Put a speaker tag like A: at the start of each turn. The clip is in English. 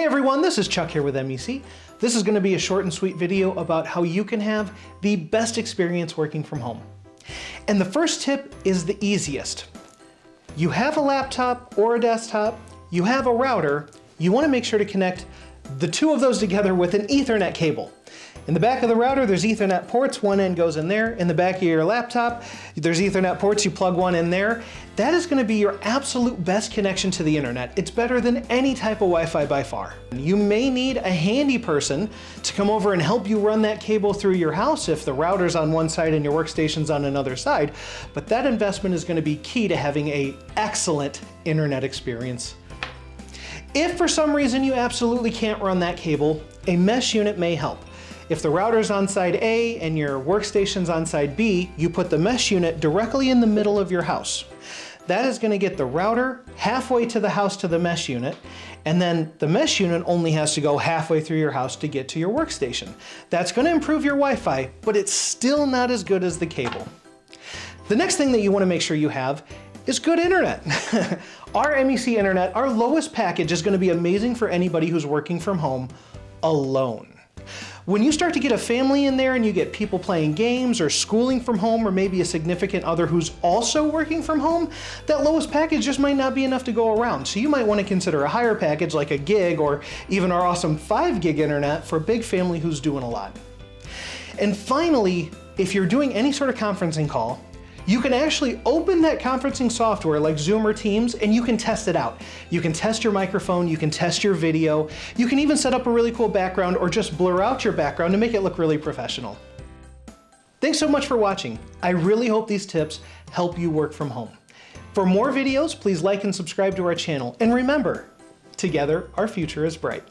A: Hey everyone, this is Chuck here with MEC. This is going to be a short and sweet video about how you can have the best experience working from home. And the first tip is the easiest. You have a laptop or a desktop, you have a router, you want to make sure to connect the two of those together with an Ethernet cable. In the back of the router, there's Ethernet ports, one end goes in there. In the back of your laptop, there's Ethernet ports, you plug one in there. That is going to be your absolute best connection to the internet. It's better than any type of Wi-Fi by far. You may need a handy person to come over and help you run that cable through your house if the router's on one side and your workstation's on another side, but that investment is going to be key to having an excellent internet experience. If for some reason you absolutely can't run that cable, a mesh unit may help. If the router's on side A and your workstation's on side B, you put the mesh unit directly in the middle of your house. That is going to get the router halfway to the house to the mesh unit, and then the mesh unit only has to go halfway through your house to get to your workstation. That's going to improve your Wi-Fi, but it's still not as good as the cable. The next thing that you want to make sure you have is good internet. Our MEC internet, our lowest package, is going to be amazing for anybody who's working from home alone. When you start to get a family in there and you get people playing games or schooling from home, or maybe a significant other who's also working from home, that lowest package just might not be enough to go around. So you might want to consider a higher package like a gig, or even our awesome 5 gig internet for a big family who's doing a lot. And finally, if you're doing any sort of conferencing call, you can actually open that conferencing software like Zoom or Teams and you can test it out. You can test your microphone, you can test your video, you can even set up a really cool background or just blur out your background to make it look really professional. Thanks so much for watching. I really hope these tips help you work from home. For more videos, please like and subscribe to our channel. And remember, together our future is bright.